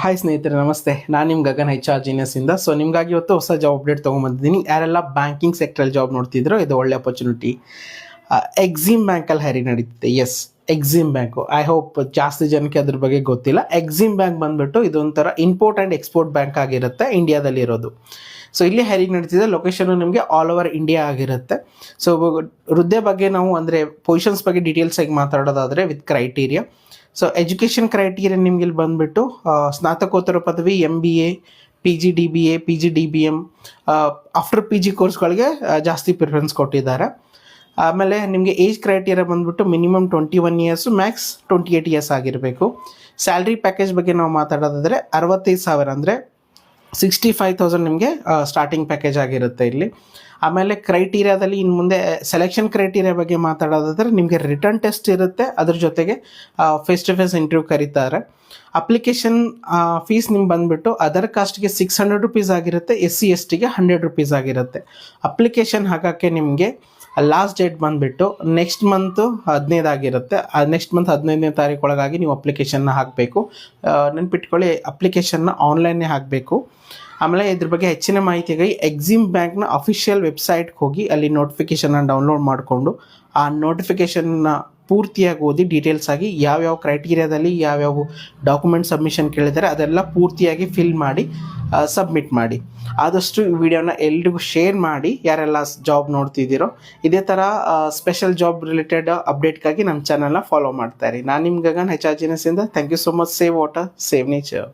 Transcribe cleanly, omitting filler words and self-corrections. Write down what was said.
Hi ಸ್ನೇಹಿತರೆ, ನಮಸ್ತೆ. ನಾನು ನಿಮ್ಮ ಗಗನ್ HR Genius ಇಂದ. ಸೊ ನಿಮಗಾಗಿ ಇವತ್ತು ಹೊಸ ಜಾಬ್ ಅಪ್ಡೇಟ್ ತೊಗೊಂಬಂದಿದ್ದೀನಿ. ಯಾರೆಲ್ಲ ಬ್ಯಾಂಕಿಂಗ್ ಸೆಕ್ಟ್ರಲ್ಲಿ ಜಾಬ್ ನೋಡ್ತಿದ್ರು, ಇದು ಒಳ್ಳೆ ಅಪರ್ಚುನಿಟಿ. ಎಕ್ಸಿಮ್ ಬ್ಯಾಂಕಲ್ಲಿ ಹೈರಿಂಗ್ ನಡೀತಿದೆ. Yes, EXIM bank. I hope ಜಾಸ್ತಿ ಜನಕ್ಕೆ ಅದ್ರ ಬಗ್ಗೆ ಗೊತ್ತಿಲ್ಲ. ಎಕ್ಸಿಮ್ ಬ್ಯಾಂಕ್ ಬಂದ್ಬಿಟ್ಟು ಇದೊಂಥರ ಇಂಪೋರ್ಟ್ ಆ್ಯಂಡ್ ಎಕ್ಸ್ಪೋರ್ಟ್ ಬ್ಯಾಂಕ್ ಆಗಿರುತ್ತೆ, ಇಂಡಿಯಾದಲ್ಲಿ ಇರೋದು. ಸೊ ಇಲ್ಲಿ ಹೈರಿಂಗ್ ನಡೀತಿದೆ. ಲೊಕೇಶನು ನಿಮಗೆ ಆಲ್ ಓವರ್ ಇಂಡಿಯಾ ಆಗಿರುತ್ತೆ. ಸೊ ಹುದ್ದೆ ಬಗ್ಗೆ ನಾವು ಅಂದರೆ ಪೊಸಿಷನ್ಸ್ ಬಗ್ಗೆ ಡೀಟೇಲ್ಸ್ ಆಗಿ ಮಾತಾಡೋದಾದರೆ with criteria. So education criteria ನಿಮ್ಗೆ ಇಲ್ಲಿ ಬಂದುಬಿಟ್ಟು ಸ್ನಾತಕೋತ್ತರ ಪದವಿ, MBA, PGDBA, PGDBM, after PG ಕೋರ್ಸ್ಗಳಿಗೆ ಜಾಸ್ತಿ ಪ್ರಿಫರೆನ್ಸ್ ಕೊಟ್ಟಿದ್ದಾರೆ. ಆಮೇಲೆ ನಿಮಗೆ ಏಜ್ ಕ್ರೈಟೀರಿಯಾ ಬಂದುಬಿಟ್ಟು ಮಿನಿಮಮ್ 21 ಇಯರ್ಸು, ಮ್ಯಾಕ್ಸ್ 28 ಇಯರ್ಸ್ ಆಗಿರಬೇಕು. ಸ್ಯಾಲ್ರಿ ಪ್ಯಾಕೇಜ್ ಬಗ್ಗೆ ನಾವು ಮಾತಾಡೋದಾದರೆ 65,000 ಅಂದರೆ 65,000 ನಿಮಗೆ ಸ್ಟಾರ್ಟಿಂಗ್ ಪ್ಯಾಕೇಜ್ ಆಗಿರುತ್ತೆ ಇಲ್ಲಿ. ಆಮೇಲೆ ಕ್ರೈಟೀರಿಯಾದಲ್ಲಿ ಇನ್ನು ಮುಂದೆ ಸೆಲೆಕ್ಷನ್ ಕ್ರೈಟೀರಿಯಾ ಬಗ್ಗೆ ಮಾತಾಡೋದಾದರೆ ನಿಮಗೆ ರಿಟರ್ನ್ ಟೆಸ್ಟ್ ಇರುತ್ತೆ, ಅದ್ರ ಜೊತೆಗೆ ಫೇಸ್ ಟು ಫೇಸ್ ಇಂಟರ್ವ್ಯೂ ಕರೀತಾರೆ. ಅಪ್ಲಿಕೇಶನ್ ಫೀಸ್ ನಿಮ್ಗೆ ಬಂದುಬಿಟ್ಟು ಅದರ್ ಕಾಸ್ಟ್ಗೆ 600 ರೂಪೀಸ್ ಆಗಿರುತ್ತೆ, SC/STಗೆ 100 ರೂಪೀಸ್ ಆಗಿರುತ್ತೆ. ಅಪ್ಲಿಕೇಶನ್ ಹಾಕೋಕ್ಕೆ ನಿಮಗೆ ಲಾಸ್ಟ್ ಡೇಟ್ ಬಂದುಬಿಟ್ಟು ನೆಕ್ಸ್ಟ್ ಮಂತು 15 ಆಗಿರುತ್ತೆ. ನೆಕ್ಸ್ಟ್ ಮಂತ್ 15ನೇ ತಾರೀಕೊಳಗಾಗಿ ನೀವು ಅಪ್ಲಿಕೇಶನ್ನ ಹಾಕಬೇಕು. ನೆನ್ಪಿಟ್ಕೊಳ್ಳಿ, ಅಪ್ಲಿಕೇಶನ್ನ ಆನ್ಲೈನ್ನೇ ಹಾಕಬೇಕು. ಆಮೇಲೆ ಇದ್ರ ಬಗ್ಗೆ ಹೆಚ್ಚಿನ ಮಾಹಿತಿಗಾಗಿ ಎಕ್ಸಿಮ್ ಬ್ಯಾಂಕ್ನ ಅಫಿಷಿಯಲ್ ವೆಬ್ಸೈಟ್ಗೆ ಹೋಗಿ ಅಲ್ಲಿ ನೋಟಿಫಿಕೇಷನ್ನ ಡೌನ್ಲೋಡ್ ಮಾಡಿಕೊಂಡು ಆ ನೋಟಿಫಿಕೇಷನ್ನ ಪೂರ್ತಿಯಾಗಿ ಓದಿ ಡೀಟೇಲ್ಸ್ ಆಗಿ ಯಾವ್ಯಾವ ಕ್ರೈಟೀರಿಯಾದಲ್ಲಿ ಯಾವ್ಯಾವ ಡಾಕ್ಯುಮೆಂಟ್ ಸಬ್ಮಿಷನ್ ಕೇಳಿದ್ದಾರೆ ಅದೆಲ್ಲ ಪೂರ್ತಿಯಾಗಿ ಫಿಲ್ ಮಾಡಿ ಸಬ್ಮಿಟ್ ಮಾಡಿ. ಆದಷ್ಟು ಈ ವಿಡಿಯೋನ ಎಲ್ರಿಗೂ ಶೇರ್ ಮಾಡಿ, ಯಾರೆಲ್ಲ ಜಾಬ್ ನೋಡ್ತಿದ್ದೀರೋ. ಇದೇ ಥರ ಸ್ಪೆಷಲ್ ಜಾಬ್ ರಿಲೇಟೆಡ್ ಅಪ್ಡೇಟ್ಗಾಗಿ ನಮ್ಮ ಚಾನಲ್ನ ಫಾಲೋ ಮಾಡ್ತಾ ಇರಿ. ನಾನು ನಿಮ್ಮ ಗಗನ್ HR Genius ಇಂದ. Thank you so much. Save water, save nature.